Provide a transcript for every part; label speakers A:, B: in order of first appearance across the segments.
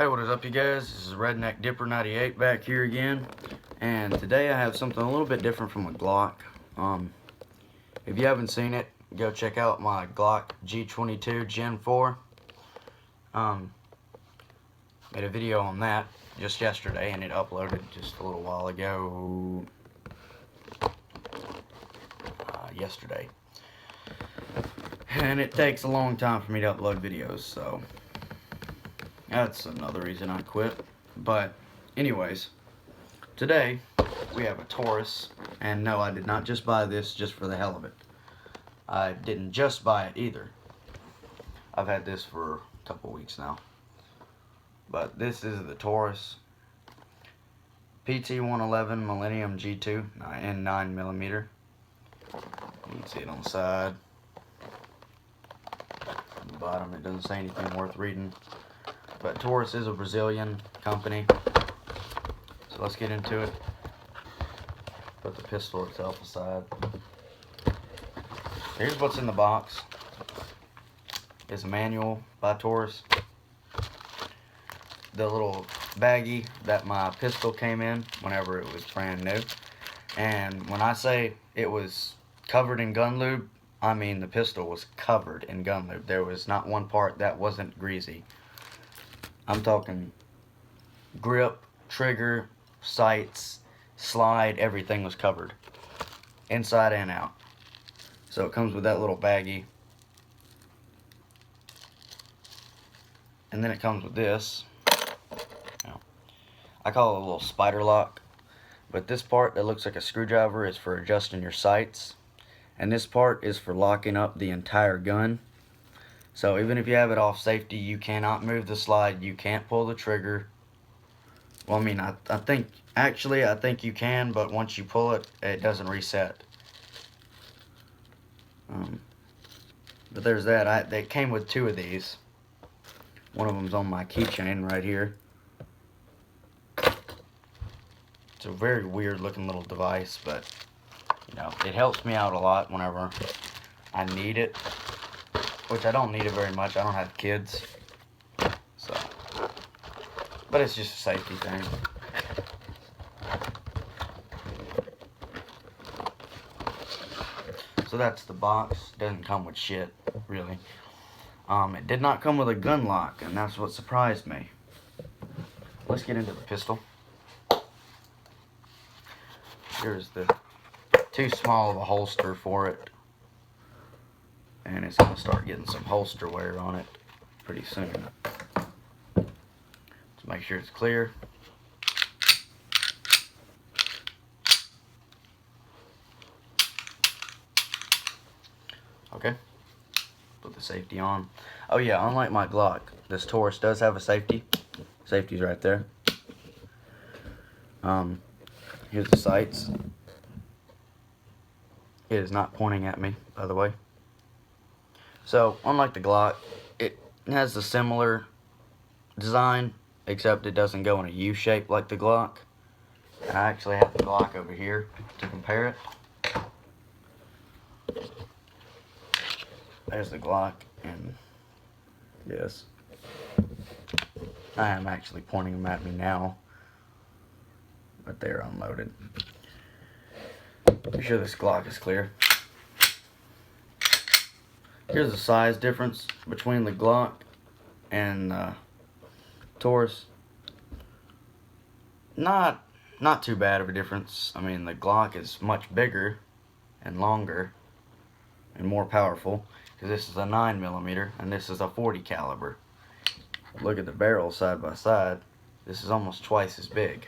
A: Hey, what is up, you guys? This is Redneck Dipper 98 back here again, and today I have something a little bit different from a Glock. If you haven't seen it, go check out my Glock G2 Gen 4. Made a video on that just yesterday, and it uploaded just a little while ago. Yesterday. And it takes a long time for me to upload videos, so that's another reason I quit. But anyways, today we have a Taurus, and no, I did not just buy this just for the hell of it. I didn't just buy it either. I've had this for a couple weeks now. But this is the Taurus PT-111 Milennium G2 in 9mm. You can see it on the side. On the bottom, it doesn't say anything worth reading. But Taurus is a Brazilian company. So let's get into it. Put the pistol itself aside. Here's what's in the box. It's a manual by Taurus. The little baggie that my pistol came in whenever it was brand new. And when I say it was covered in gun lube, I mean the pistol was covered in gun lube. There was not one part that wasn't greasy. I'm talking grip, trigger, sights, slide, everything was covered. Inside and out. So it comes with that little baggie. And then it comes with this. I call it a little spider lock. But this part that looks like a screwdriver is for adjusting your sights. And this part is for locking up the entire gun. So even if you have it off safety, you cannot move the slide. You can't pull the trigger. Well, I mean, I think you can, but once you pull it, it doesn't reset. But there's that. They came with two of these. One of them's on my keychain right here. It's a very weird looking little device, but you know, it helps me out a lot whenever I need it. Which I don't need it very much. I don't have kids. So, but it's just a safety thing. So that's the box. Doesn't come with shit, really. It did not come with a gun lock, and that's what surprised me. Let's get into the pistol. Here's the too small of a holster for it. And it's going to start getting some holster wear on it pretty soon. Let's make sure it's clear. Okay. Put the safety on. Oh yeah, unlike my Glock, this Taurus does have a safety. Safety's right there. Here's the sights. It is not pointing at me, by the way. So, unlike the Glock, it has a similar design, except it doesn't go in a U shape like the Glock. And I actually have the Glock over here to compare it. There's the Glock, and yes, I am actually pointing them at me now, but they're unloaded. Be sure this Glock is clear. Here's the size difference between the Glock and Taurus. Not too bad of a difference. I mean, the Glock is much bigger and longer and more powerful, because this is a 9mm and this is a 40 caliber. Look at the barrel side by side. This is almost twice as big,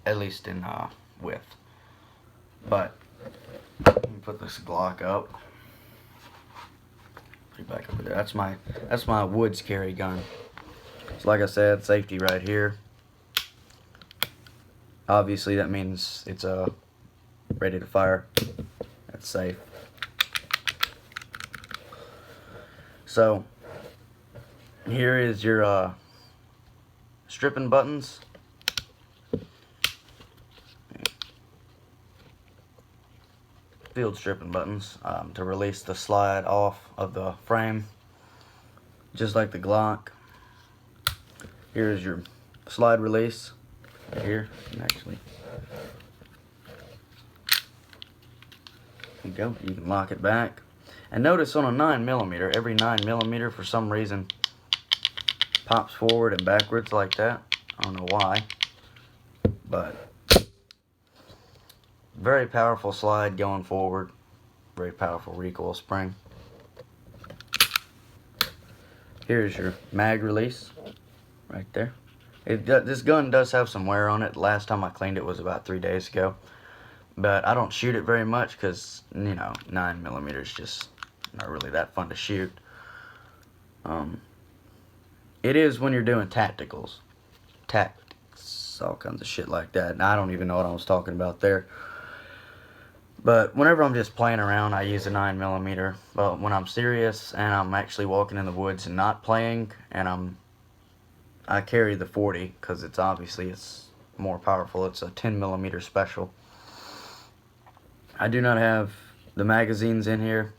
A: at least in width. But let me put this Glock up. Put it back over there. That's my woods carry gun. So like I said, safety right here. Obviously that means it's ready to fire. That's safe. So here is your stripping buttons. Field stripping buttons to release the slide off of the frame. just like the Glock. Here's your slide release. Right here, actually. There you go. You can lock it back. And notice on a 9mm, every 9mm for some reason pops forward and backwards like that. I don't know why, but very powerful slide going forward. Very powerful recoil spring. Here's your mag release right there. This gun does have some wear on it. Last time I cleaned it was about 3 days ago. But I don't shoot it very much because, you know, 9mm is just not really that fun to shoot. It is when you're doing tacticals. Tactics, all kinds of shit like that. And I don't even know what I was talking about there. But whenever I'm just playing around, I use a 9mm. But when I'm serious and I'm actually walking in the woods and not playing, and I carry the 40 because it's more powerful. It's a 10mm special. I do not have the magazines in here.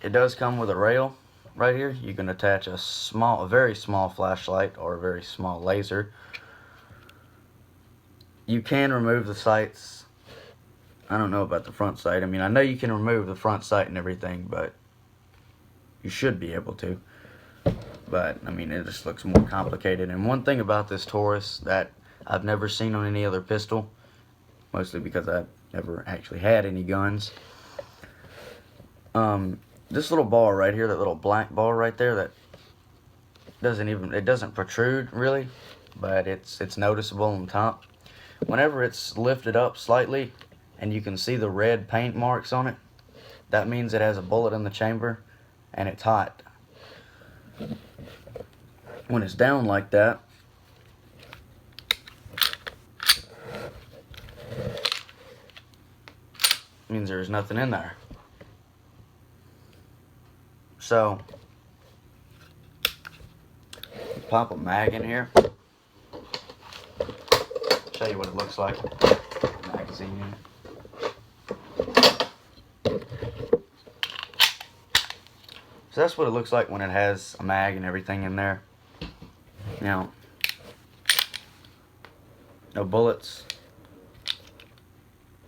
A: It does come with a rail right here. You can attach a very small flashlight or a very small laser. You can remove the sights. I don't know about the front sight. I mean, I know you can remove the front sight and everything, but you should be able to. But, I mean, it just looks more complicated. And one thing about this Taurus that I've never seen on any other pistol, mostly because I've never actually had any guns. This little bar right here, that little black bar right there, that doesn't protrude really, but it's noticeable on top. Whenever it's lifted up slightly and you can see the red paint marks on it, that means it has a bullet in the chamber and it's hot. When it's down like that, means there's nothing in there. So, pop a mag in here. Show you what it looks like. Magazine in it. So that's what it looks like when it has a mag and everything in there. Now, no bullets.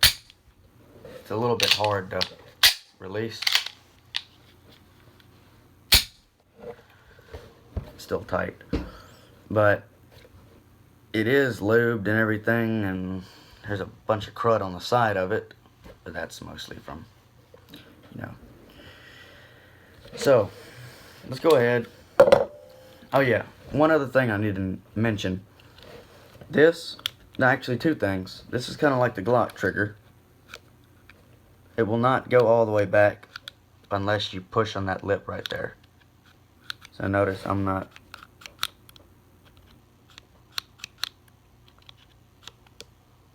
A: It's a little bit hard to release. It's still tight. But it is lubed and everything, and there's a bunch of crud on the side of it. But that's mostly from, you know. So, let's go ahead. Oh yeah, one other thing I need to mention. Actually two things. This is kind of like the Glock trigger. It will not go all the way back unless you push on that lip right there. So notice I'm not.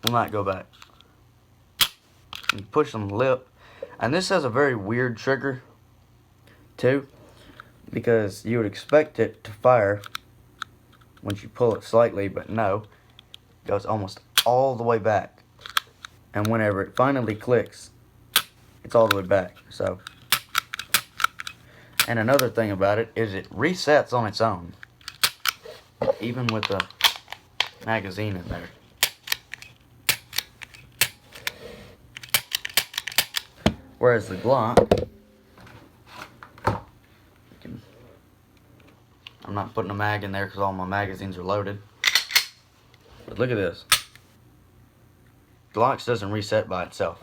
A: Will not go back. You push on the lip. And this has a very weird trigger too, because you would expect it to fire once you pull it slightly, but no, it goes almost all the way back, and whenever it finally clicks, it's all the way back. So, and another thing about it is it resets on its own, even with the magazine in there. Whereas the Glock, I'm not putting a mag in there because all my magazines are loaded. But look at this. Glocks doesn't reset by itself.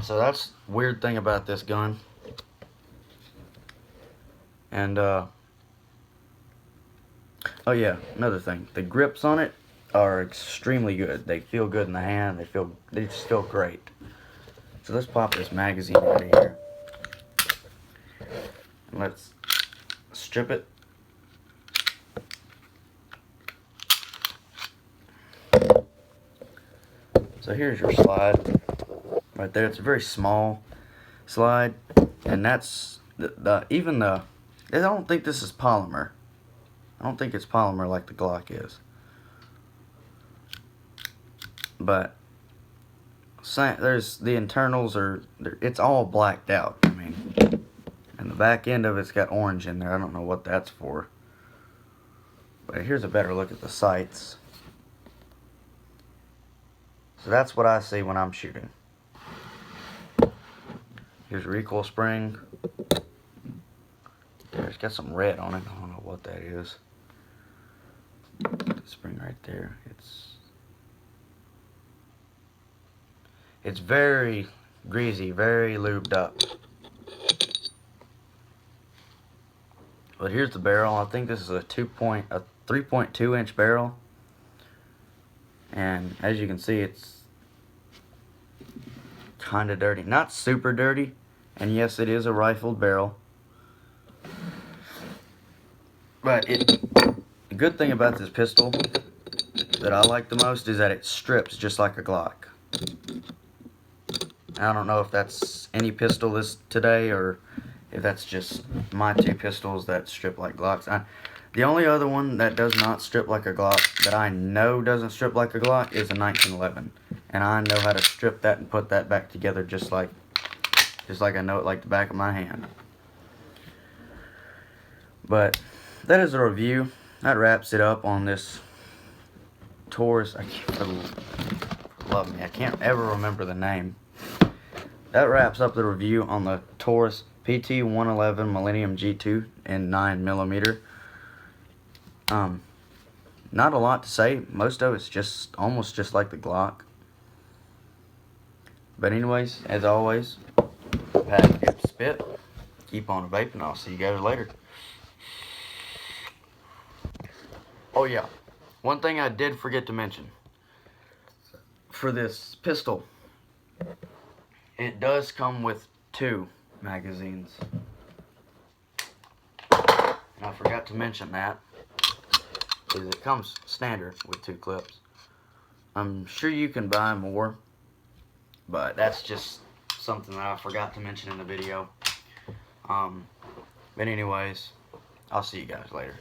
A: So that's the weird thing about this gun. And oh yeah, another thing. The grips on it are extremely good. They feel good in the hand. They just feel great. So let's pop this magazine out of here. And let's strip it. So here's your slide right there. It's a very small slide, and that's I don't think this is polymer. I don't think it's polymer like the Glock is. But there's the internals are, it's all blacked out. I mean, and the back end of it's got orange in there. I don't know what that's for. But here's a better look at the sights. So that's what I see when I'm shooting. Here's a recoil spring. It's got some red on it. I don't know what that is. The spring right there. It's very greasy, very lubed up. But here's the barrel. I think this is a 3.2 inch barrel. And as you can see, it's kind of dirty. Not super dirty. And yes, it is a rifled barrel. But the good thing about this pistol that I like the most is that it strips just like a Glock. I don't know if that's any pistol today or if that's just my two pistols that strip like Glocks. The only other one that does not strip like a Glock, that I know doesn't strip like a Glock, is a 1911. And I know how to strip that and put that back together just like I know it like the back of my hand. But that is a review. That wraps it up on this Taurus. Love me, I can't ever remember the name. That wraps up the review on the Taurus PT-111 Millennium G2 in 9mm. Not a lot to say. Most of it's just almost just like the Glock. But anyways, as always, pack a good spit. Keep on vaping. I'll see you guys later. Oh yeah, one thing I did forget to mention. For this pistol, it does come with 2 magazines. And I forgot to mention that, is it comes standard with 2 clips. I'm sure you can buy more, but that's just something that I forgot to mention in the video. But anyways, I'll see you guys later.